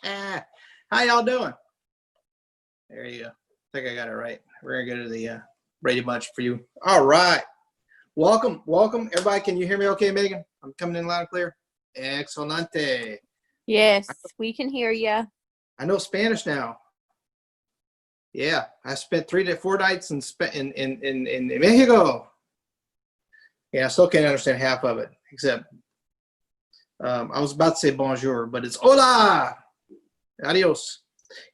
How y'all doing? There you go. I think I got it right. We're gonna go to the Brady Bunch for you. All right. Welcome. Everybody, can you hear me okay, Megan? I'm coming in loud and clear. Excelente. Yes, we can hear you. I know Spanish now. Yeah, I spent 3 to 4 nights in Mexico. Yeah, I still can't understand half of it, except I was about to say bonjour, but it's hola, adios.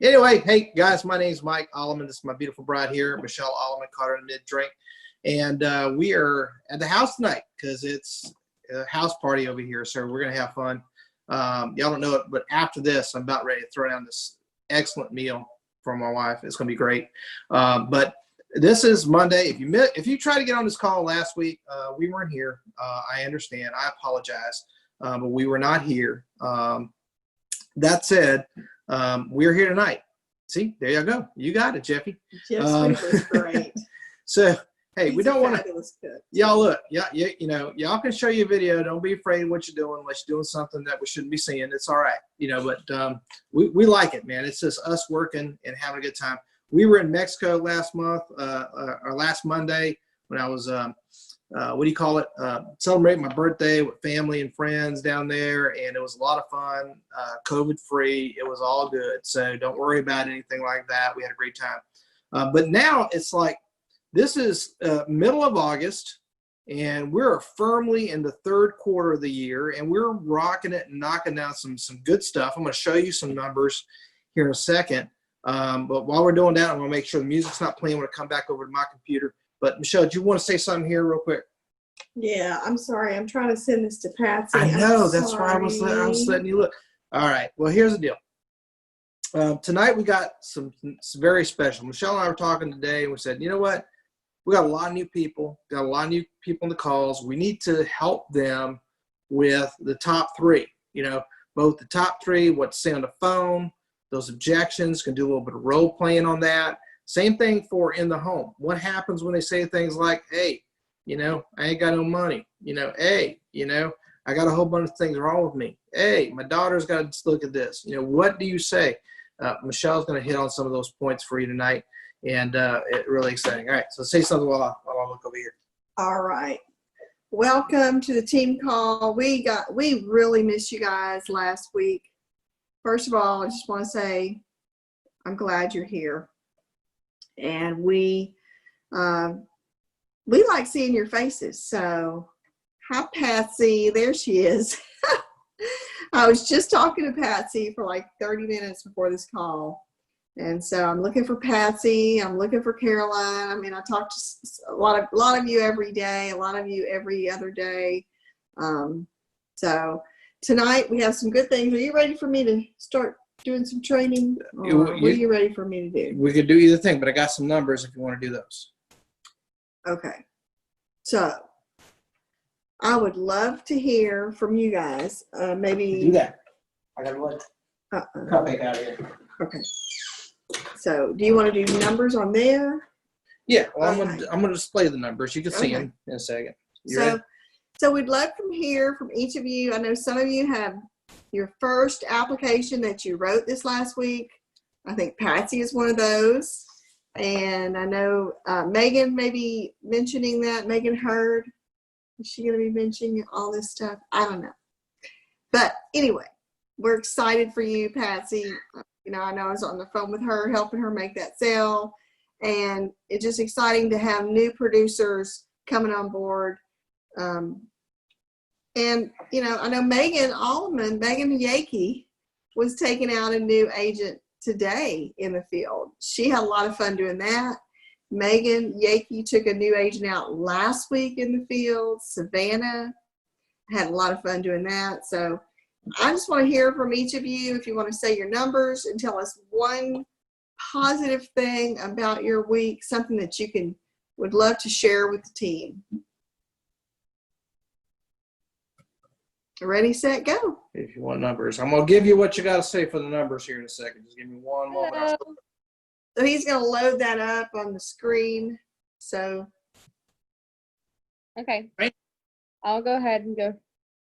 Anyway, hey guys, my name's Mike Alleman. This is my beautiful bride here, Michelle Alleman, caught her in mid-drink, and we are at the house tonight because it's a house party over here, so we're gonna have fun. Y'all don't know it, but after this, I'm about ready to throw down this excellent meal for my wife. It's gonna be great. But this is Monday. If you tried to get on this call last week, we weren't here. I understand. I apologize, but we were not here. That said, we're here tonight. See, there you go. You got it, Jeffy. Jeff's was great. So, hey, He's we don't want to. Y'all look, y'all can show you a video. Don't be afraid of what you're doing unless you're doing something that we shouldn't be seeing. It's all right, but we like it, man. It's just us working and having a good time. We were in Mexico last month, or last Monday, when I was, celebrating my birthday with family and friends down there, and it was a lot of fun, COVID-free. It was all good, so don't worry about anything like that. We had a great time. But now it's like, this is middle of August, and we're firmly in the third quarter of the year, and we're rocking it and knocking down some good stuff. I'm going to show you some numbers here in a second. But while we're doing that, I'm going to make sure the music's not playing when I come back over to my computer. But Michelle, do you want to say something here real quick? Yeah, I'm sorry. I'm trying to send this to Patsy. I know. That's why I was letting you look. All right. Well, here's the deal. Tonight we got some very special. Michelle and I were talking today, and we said, you know what? We got a lot of new people. Got a lot of new people in the calls. We need to help them with the top 3. Both the top 3, what to say on the phone, those objections. Can do a little bit of role playing on that. Same thing for in the home. What happens when they say things like, "Hey, I ain't got no money. Hey, I got a whole bunch of things wrong with me. Hey, my daughter's got to look at this." What do you say? Michelle's going to hit on some of those points for you tonight. And it's really exciting. All right, so say something while I look over here. All right. Welcome to the team call. We really missed you guys last week. First of all, I just want to say I'm glad you're here. And we like seeing your faces. So, hi, Patsy. There she is. I was just talking to Patsy for like 30 minutes before this call. And so I'm looking for Patsy. I'm looking for Caroline. I mean, I talk to a lot of you every day, a lot of you every other day. So tonight we have some good things. Are you ready for me to start doing some training? Or what are you ready for me to do? We could do either thing, but I got some numbers if you want to do those. Okay. So I would love to hear from you guys. Maybe do that. I got to let cupcake out of here. Okay. So, do you want to do numbers on there? Yeah. Well, okay. I'm gonna display the numbers. You can see them in a second. So we'd love to hear from each of you. I know some of you have your first application that you wrote this last week. I think Patsy is one of those, and I know Megan may be mentioning that. Megan Hurd, is she going to be mentioning all this stuff? I don't know. But anyway, we're excited for you, Patsy. I know I was on the phone with her, helping her make that sale. And it's just exciting to have new producers coming on board. And, I know Megan Alleman, Megan Yakey, was taking out a new agent today in the field. She had a lot of fun doing that. Megan Yakey took a new agent out last week in the field. Savannah had a lot of fun doing that. So I just want to hear from each of you if you want to say your numbers and tell us one positive thing about your week, something that you would love to share with the team. Ready, set, go. If you want numbers, I'm going to give you what you got to say for the numbers here in a second. Just give me one moment. So he's going to load that up on the screen. So. Okay. I'll go ahead and go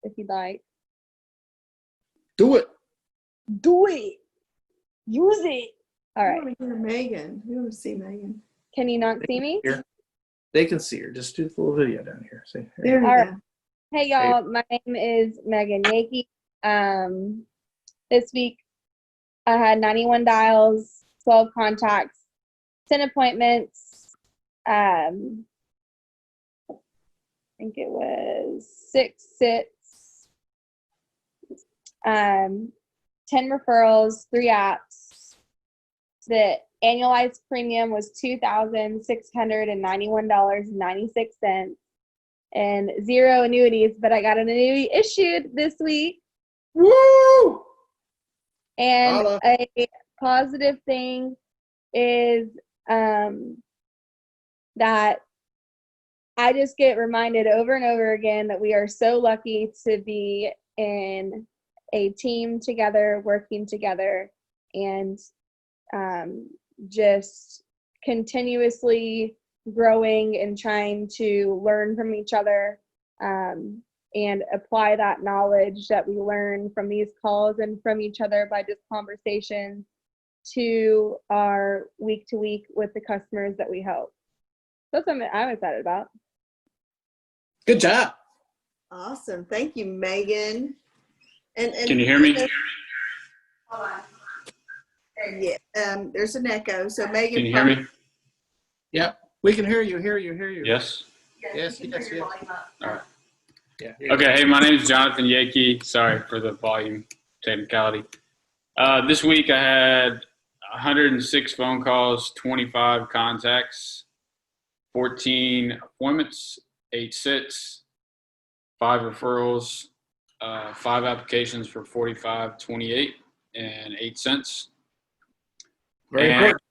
if you'd like. Do it. Do it. Use it. All I right. want to hear Megan. We want to see Megan. Can you not see me? Here. They can see her. Just do the little video down here. See? There you All go. right. Hey y'all, my name is Megan Yakey. This week I had 91 dials, 12 contacts, 10 appointments. I think it was 6 sits, 10 referrals, 3 apps. The annualized premium was $2,691.96 and 0 annuities, but I got an annuity issued this week. Woo! And Holla. a positive thing is that I just get reminded over and over again that we are so lucky to be in a team together, working together, and just continuously growing and trying to learn from each other and apply that knowledge that we learn from these calls and from each other by just conversation to our week to week with the customers that we help. That's something I'm excited about. Good job. Awesome. Thank you, Megan. And Can you hear me? Hold on. Yeah, there's an echo. So Megan. Can you hear me? Yep. We can hear you. Hear you. Yes. Yes. All right. Yeah. Okay. Hey, my name is Jonathan Yakey. Sorry for the volume technicality. This week I had 106 phone calls, 25 contacts, 14 appointments, 8 sits, 5 referrals, 5 applications for $45.28 and 8 cents. Very And important.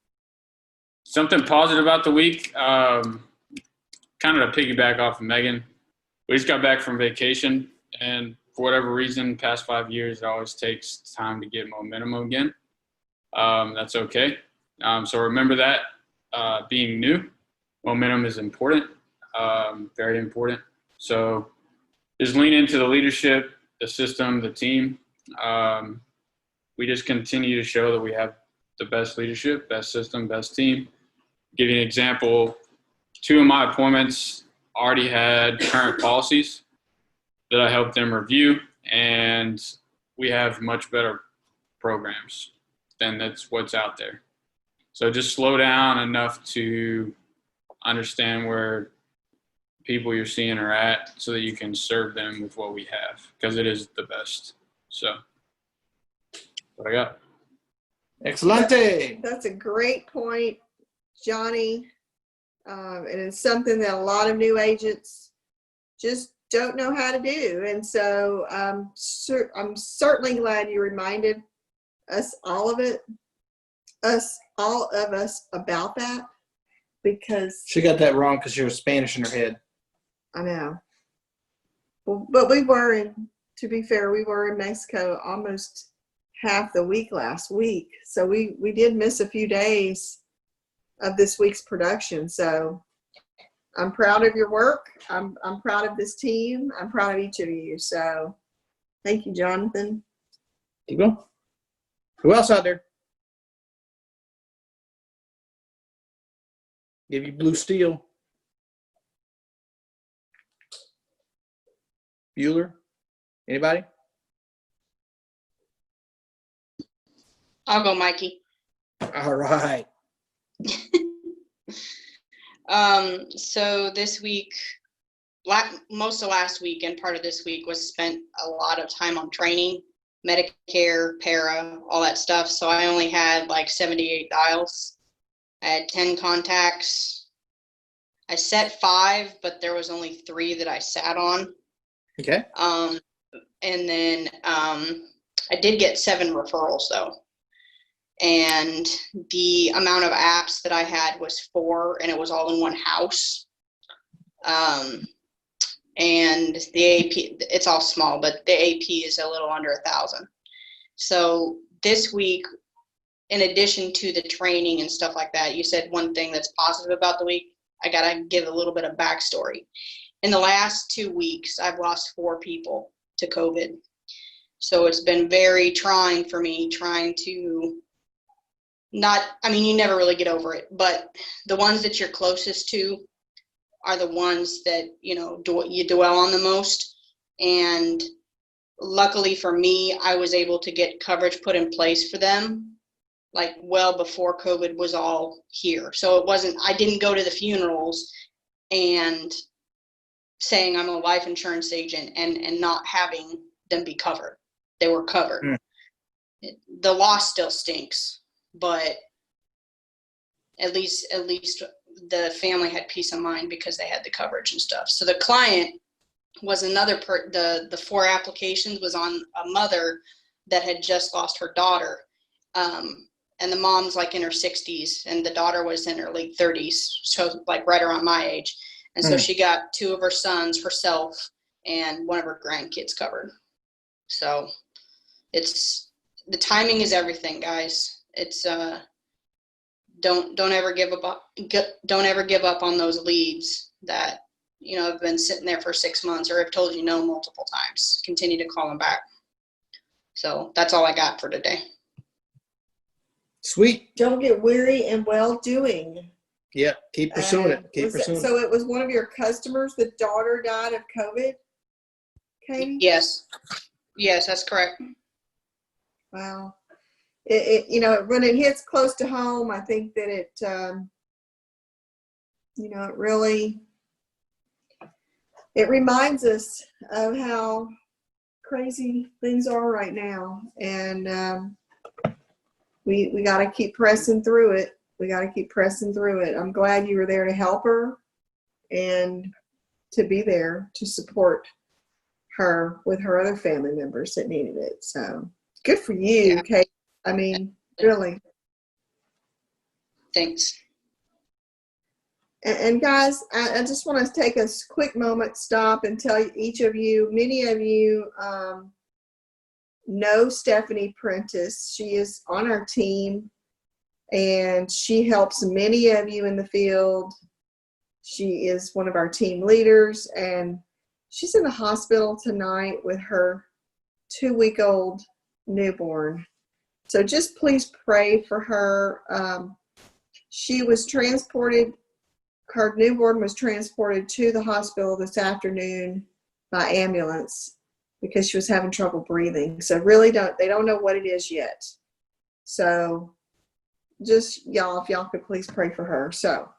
something positive about the week, kind of to piggyback off of Megan. We just got back from vacation, and for whatever reason, past 5 years, it always takes time to get momentum again. That's okay. So remember that being new, momentum is important, very important. So just lean into the leadership, the system, the team. We just continue to show that we have the best leadership, best system, best team. Give you an example. 2 of my appointments already had current policies that I helped them review, and we have much better programs than that's what's out there. So just slow down enough to understand where people you're seeing are at so that you can serve them with what we have, because it is the best. So what I got. Excelente. That's a great point, Johnny. And it's something that a lot of new agents just don't know how to do. And so I'm certainly glad you reminded all of us about that, because She got that wrong because she was Spanish in her head. I know. Well, but to be fair, we were in Mexico almost half the week last week. So we did miss a few days of this week's production. So I'm proud of your work. I'm proud of this team. I'm proud of each of you. So thank you, Jonathan. Keep going. Who else out there? Give you blue steel. Bueller? Anybody? I'll go, Mikey. All right. So this week, most of last week and part of this week was spent a lot of time on training, Medicare, para, all that stuff. So I only had like 78 dials. I had 10 contacts. I set 5, but there was only 3 that I sat on. Okay. And then I did get 7 referrals though. And the amount of apps that I had was 4, and it was all in one house. And the AP, it's all small, but the AP is a little under 1,000. So this week, in addition to the training and stuff like that, you said one thing that's positive about the week. I gotta give a little bit of backstory. In the last 2 weeks, I've lost 4 people to COVID. So it's been very trying for me trying to I mean, you never really get over it, but the ones that you're closest to are the ones that, you know, you dwell on the most. And luckily for me, I was able to get coverage put in place for them, like well before COVID was all here. So it wasn't, I didn't go to the funerals and saying I'm a life insurance agent and not having them be covered. They were covered. The loss still stinks, but at least the family had peace of mind because they had the coverage and stuff. So the client was another the 4 applications was on a mother that had just lost her daughter. And the mom's like in her 60s and the daughter was in her late 30s. So like right around my age. And so she got 2 of her sons, herself, and 1 of her grandkids covered. So the timing is everything, guys. It's don't ever give up on those leads that, you know, have been sitting there for 6 months or have told you no multiple times. Continue to call them back. So that's all I got for today. Sweet. Don't get weary in well doing. Yeah, keep pursuing it. Keep pursuing it. So it was one of your customers, the daughter died of COVID, Katie? Yes, that's correct. Wow. It you know, when it hits close to home, I think that it, you know, it reminds us of how crazy things are right now. And we got to keep pressing through it. I'm glad you were there to help her and to be there to support her with her other family members that needed it. So good for you, Kate. I mean, really. Thanks. And guys, I just want to take a quick moment, stop and tell each of you, many of you know Stephanie Prentice. She is on our team and she helps many of you in the field. She is one of our team leaders and she's in the hospital tonight with her 2-week-old newborn. So just please pray for her. She was transported, her newborn was transported to the hospital this afternoon by ambulance because she was having trouble breathing. So really they don't know what it is yet. So just y'all, if y'all could please pray for her. So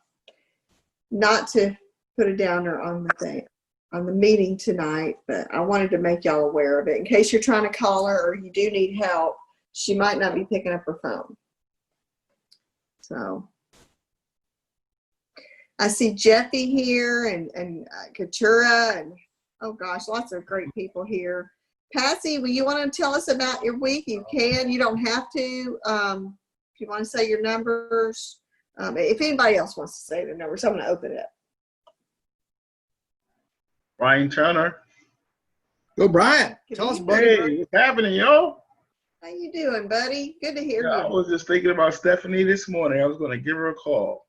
not to put a downer on the meeting tonight, but I wanted to make y'all aware of it in case you're trying to call her or you do need help. She might not be picking up her phone. So I see Jeffy here and Katura and oh gosh, lots of great people here. Patsy, will you want to tell us about your week? You can. You don't have to. If you want to say your numbers, if anybody else wants to say their numbers, I'm going to open it up. Brian Turner. Go, Brian. Good Tell us, evening. buddy. Hey, what's happening, yo? How you doing, buddy? Good to hear I you. was just thinking about Stephanie this morning. I was going to give her a call.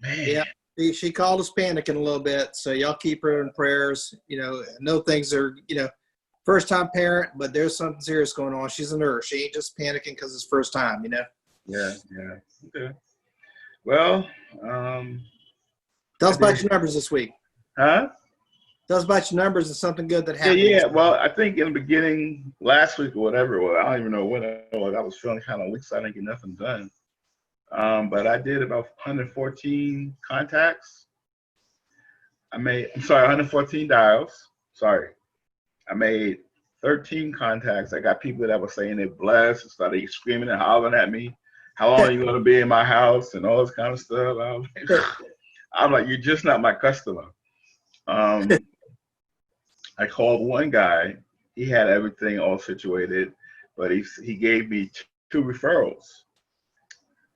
Man. Yeah. She called us panicking a little bit, so y'all keep her in prayers. You know things are, first-time parent, but there's something serious going on. She's a nurse. She ain't just panicking because it's first time, Yeah. Okay. Well, Tell us about your numbers this week. huh? Tell us about your numbers and something good that happened. Yeah. Well, I think in the beginning, last week or whatever, I don't even know when I was feeling kind of weak, so I didn't get nothing done. But I did about 114 contacts. 114 dials. Sorry. I made 13 contacts. I got people that were saying they're blessed and started screaming and hollering at me. How long are you going to be in my house and all this kind of stuff? I'm like, you're just not my customer. I called one guy. He had everything all situated, but he gave me 2 referrals.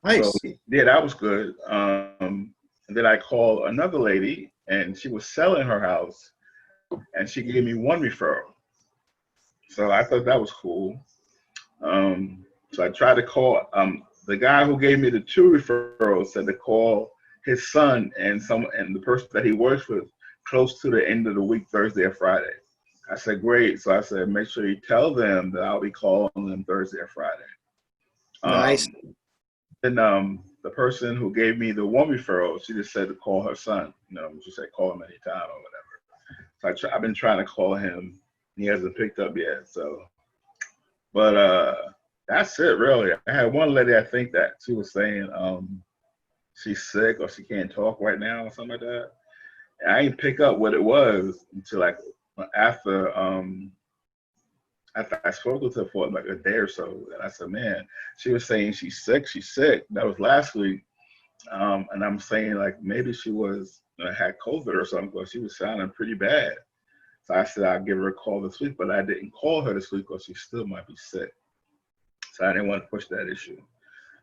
Nice. So, yeah, that was good. And then I called another lady, and she was selling her house, and she gave me 1 referral. So I thought that was cool. So I tried to call the guy who gave me the 2 referrals said to call his son and the person that he works with close to the end of the week, Thursday or Friday. I said, great. So I said, make sure you tell them that I'll be calling them Thursday or Friday. Nice. then the person who gave me the one referral, she just said to call her son. She said call him anytime or whatever. So I've been trying to call him. He hasn't picked up yet. So, but that's it really. I had one lady, I think that she was saying she's sick or she can't talk right now or something like that. And I didn't pick up what it was until like after I spoke with her for like a day or so, and I said, man, she was saying she's sick. That was last week. And I'm saying like maybe she had COVID or something, because she was sounding pretty bad. So I said I'd give her a call this week, but I didn't call her this week because she still might be sick. So I didn't want to push that issue.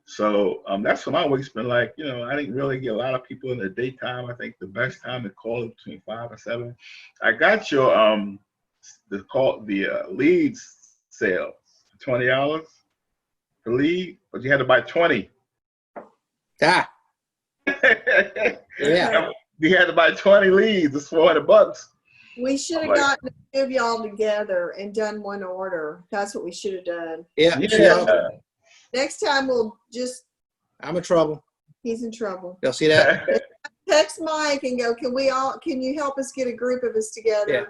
So that's what my week's been like. I didn't really get a lot of people in the daytime. I think the best time to call is between 5 and 7. I got your the leads sale, $20 per lead, but you had to buy 20. Ah, yeah. You had to buy 20 leads. It's $400. We should have gotten a few of y'all together and done one order. That's what we should have done. Yeah. Yeah. Next time we'll just, I'm in trouble. he's in trouble. Y'all see that? Text Mike and go, can you help us get a group of us together? Yeah.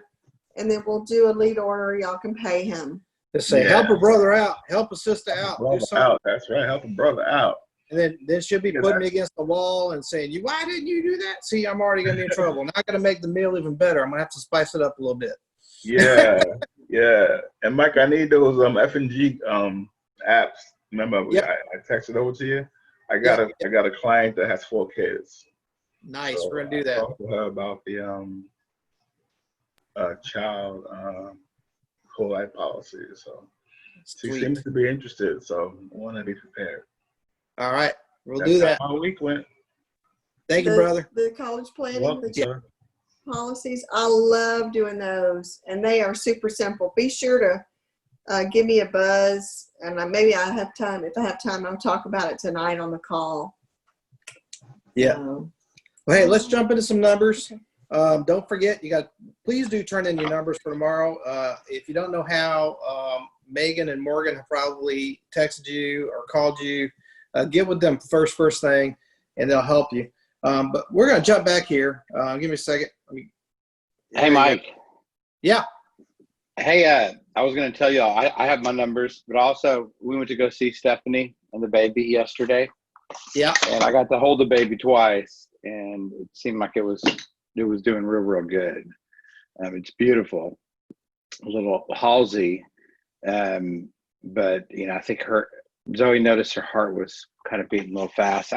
And then we'll do a lead order. Y'all can pay him. Just say, Yeah. help a brother out, help a sister out, do Brother something. out. That's right. Help a brother out. And then she'll be Yeah, putting me against the wall and saying, why didn't you do that? See, I'm already going to be in trouble. Now I'm going to make the meal even better. I'm going to have to spice it up a little bit. Yeah. Yeah. And Mike, I need those F&G apps. Remember, Yep. I texted over to you. I got a client that has 4 kids. Nice. So We're going to do I that. talked to her about the child whole life policy. So she Sweet. seems to be interested. So I want to be prepared. All right. We'll That's do that. how my week went. Thank you, brother. The college planning, Welcome, the sir. policies, I love doing those. And they are super simple. Be sure to give me a buzz. And maybe I have time. If I have time, I'll talk about it tonight on the call. Yeah. Um, Well, hey, let's jump into some numbers. Don't forget, please do turn in your numbers for tomorrow. If you don't know how, Megan and Morgan have probably texted you or called you. Get with them first thing, and they'll help you. But we're going to jump back here. Give me a second. Hey, Mike. Yeah. Hey, I was going to tell y'all, I have my numbers, but also we went to go see Stephanie and the baby yesterday, Yeah. and I got to hold the baby twice, and it seemed like it was doing real good. It's beautiful, a little Halsey, but I think Zoe noticed her heart was kind of beating a little fast.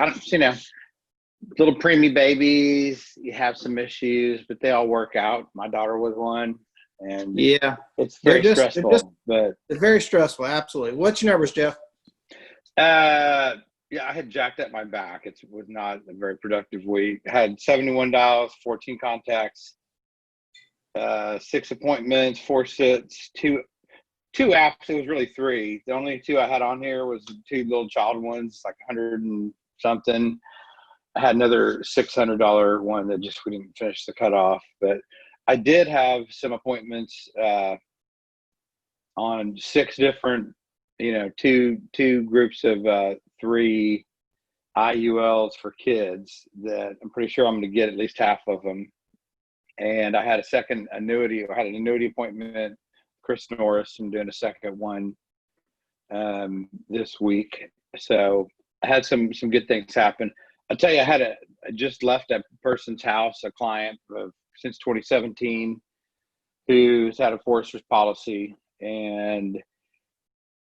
Little preemie babies, you have some issues, but they all work out. My daughter was one, and Yeah. it's very They're stressful. But It's very stressful. Absolutely. What's your numbers, Jeff? yeah, I had jacked up my back. It was not a very productive week. I had 71 dials, 14 contacts, 6 appointments, 4 sits, two apps. It was really 3. The only 2 I had on here was 2 little child ones, like 100 and something. I had another $600 one that just we didn't finish the cutoff, but I did have some appointments on 6 different, two groups of 3 IULs for kids that I'm pretty sure I'm going to get at least half of them. And I had a second annuity, or had an annuity appointment, Chris Norris. I'm doing a second one this week. So I had some good things happen. I'll tell you, I just left a person's house, a client since 2017, who's had a Forester's policy, and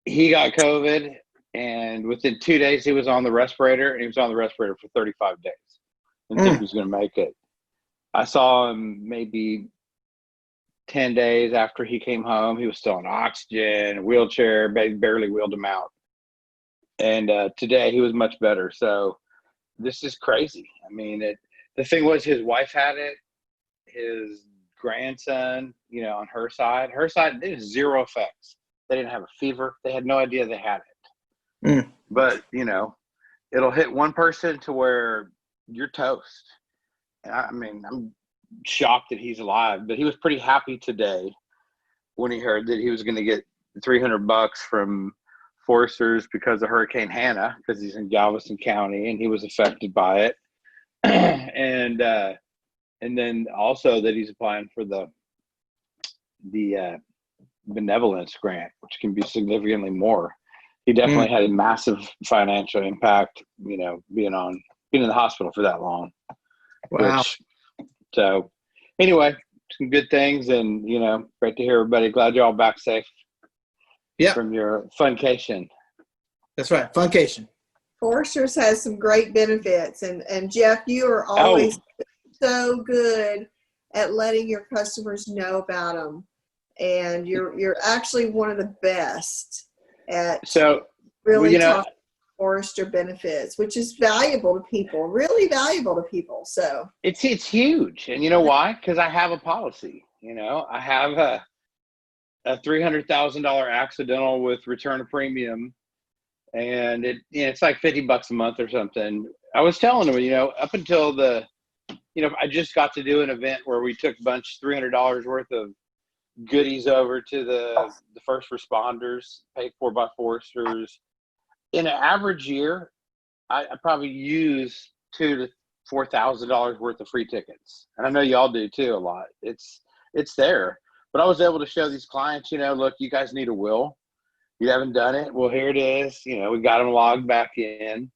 he got COVID, and within 2 days he was on the respirator, and he was on the respirator for 35 days and think he was going to make it. I saw him maybe 10 days after he came home. He was still on oxygen, a wheelchair, barely wheeled him out. And today he was much better. So this is crazy. I mean, the thing was, his wife had it, his grandson, on her side, there's 0 effects. They didn't have a fever. They had no idea they had it. But, it'll hit one person to where you're toast. And I'm shocked that he's alive, but he was pretty happy today when he heard that he was going to get $300 from Foresters because of Hurricane Hannah, because he's in Galveston County and he was affected by it. and then also that he's applying for the benevolence grant, which can be significantly more. He definitely had a massive financial impact, you know, being in the hospital for that long. Wow. So anyway, some good things, and you know, great to hear everybody. Glad you're all back safe. Yep. From your funcation. That's right. Funcation. Foresters has some great benefits, and Jeff, you are always so good at letting your customers know about them, and you're actually one of the best at really you know, talking Forester benefits, which is valuable to people, really valuable to people. So it's huge, and you know why? Because I have a policy. You know, I have a $300,000 accidental with return of premium, and it's like $50 a month or something. I was telling them, you know, up until I just got to do an event where we took $300 worth of goodies over to the first responders, paid for by Foresters. In an average year, I probably use $2,000 to $4,000 worth of free tickets, and I know y'all do too a lot. It's there. But I was able to show these clients, you know, look, you guys need a will. You haven't done it. Well, here it is. You know, we got them logged back in,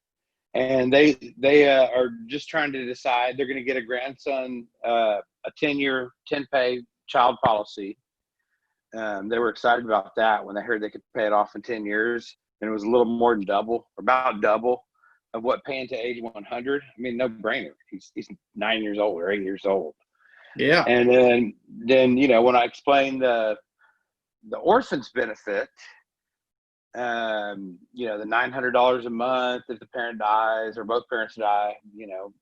and they are just trying to decide. They're going to get a grandson, a 10-year, 10-pay child policy. They were excited about that when they heard they could pay it off in 10 years, and it was a little more than double, or about double of what paying to age 100. I mean, no brainer. He's 9 years old or 8 years old. Yeah. And then you know, when I explained the orphans benefit, you know, the $900 a month if the parent dies or both parents die, you know,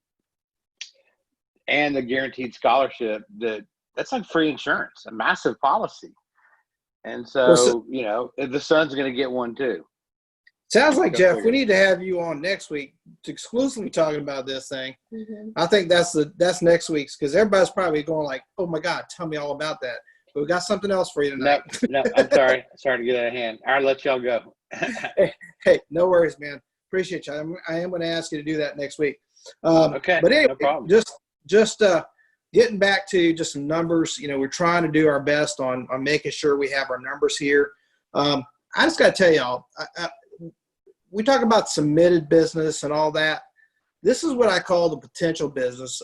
and the guaranteed scholarship, that's like free insurance, a massive policy. And so, you know, the son's going to get one too. Sounds like, Go Jeff, figure. we need to have you on next week to exclusively talking about this thing. mm-hmm. I think that's next week's, because everybody's probably going like, oh my God, tell me all about that. But we got something else for you tonight. No, I'm sorry. Sorry to get out of hand. All right, let y'all go. Hey, no worries, man. Appreciate you. I am going to ask you to do that next week. Okay, But anyway, no problem. just getting back to just some numbers. You know, we're trying to do our best on making sure we have our numbers here. I just got to tell y'all, we talk about submitted business and all that. This is what I call the potential business.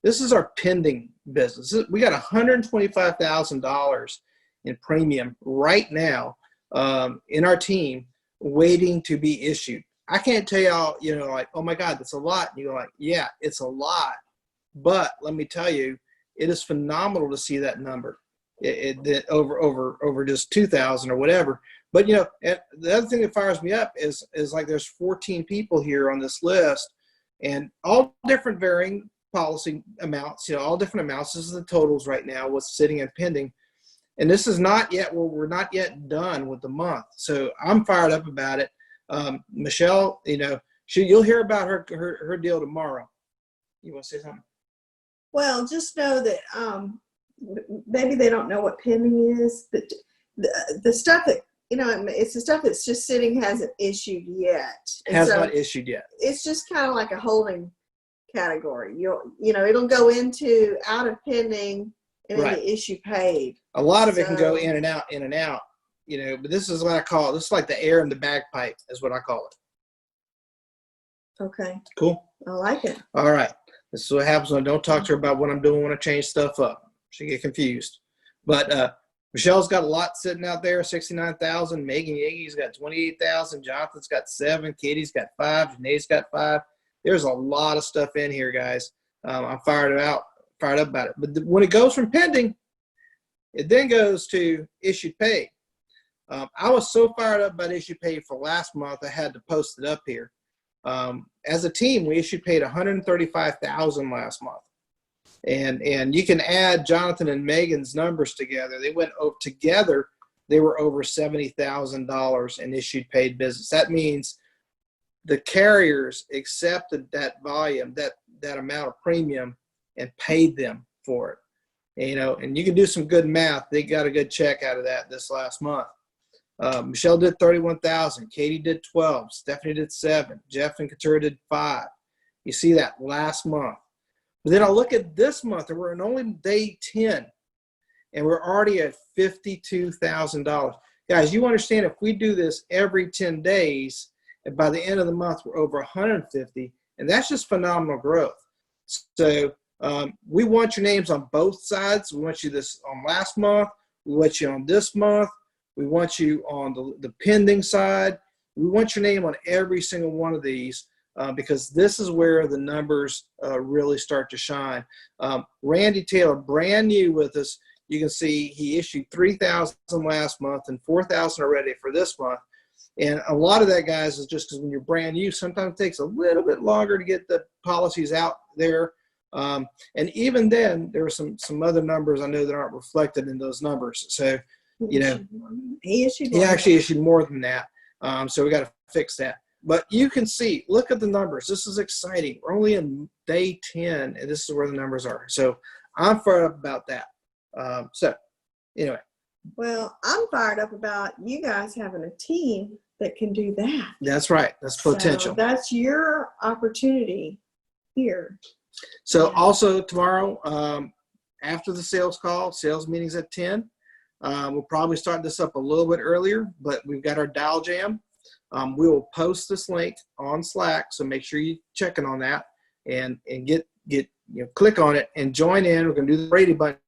This is our pending business. We got $125,000 in premium right now in our team waiting to be issued. I can't tell y'all, you know, like, oh my God, that's a lot. And you go like, yeah, it's a lot. But let me tell you, it is phenomenal to see that number. It over just 2,000 or whatever. But, you know, and the other thing that fires me up is like there's 14 people here on this list, and all different varying policy amounts, you know, all different amounts. This is the totals right now, what's sitting and pending. And this is not yet, well, we're not yet done with the month. So I'm fired up about it. Michelle, you know, you'll hear about her deal tomorrow. You want to say something? Well, just know that maybe they don't know what pending is, but the stuff that, you know, it's the stuff that's just sitting, hasn't issued yet. Has not issued yet. It's just kind of like a holding category. You know, it'll go out of pending and Right. into issue paid. A lot of it can go So- in and out, you know, but this is what I call it. This is like the air in the bagpipe is what I call it. Okay, Cool. I like it. All right. This is what happens when I don't talk to her about what I'm doing when I change stuff up. She get confused. But Michelle's got a lot sitting out there, 69,000. Megan Yaggy's got 28,000. Jonathan's got 7. Katie's got 5. Janae's got 5. There's a lot of stuff in here, guys. I'm fired up about it. But when it goes from pending, it then goes to issued paid. I was so fired up about issued paid for last month, I had to post it up here. As a team, we issued paid $135,000 last month. And you can add Jonathan and Megan's numbers together. They went over together. They were over $70,000 in issued paid business. That means the carriers accepted that volume, that amount of premium, and paid them for it. And, you know, and you can do some good math. They got a good check out of that this last month. Michelle did 31,000. Katie did 12. Stephanie did 7. Jeff and Katura did 5. You see that last month. But then I look at this month, and we're in only day 10, and we're already at $52,000. Guys, you understand if we do this every 10 days, and by the end of the month, we're over 150, and that's just phenomenal growth. So we want your names on both sides. We want you this on last month. We want you on this month. We want you on the pending side. We want your name on every single one of these because this is where the numbers really start to shine. Randy Taylor, brand new with us. You can see he issued 3,000 last month and 4,000 already for this month. And a lot of that, guys, is just because when you're brand new, sometimes it takes a little bit longer to get the policies out there. And even then, there are some other numbers I know that aren't reflected in those numbers. So, you know, he actually issued more than that. So we got to fix that. But you can see, look at the numbers. This is exciting. We're only in day 10, and this is where the numbers are. So I'm fired up about that. So anyway. Well, I'm fired up about you guys having a team that can do that. That's right. That's potential. So that's your opportunity here. So also tomorrow, after the sales call, sales meeting's at 10. We'll probably start this up a little bit earlier, but we've got our dial jam. We will post this link on Slack, so make sure you checking on that and click on it and join in. We're gonna do the Brady Bunch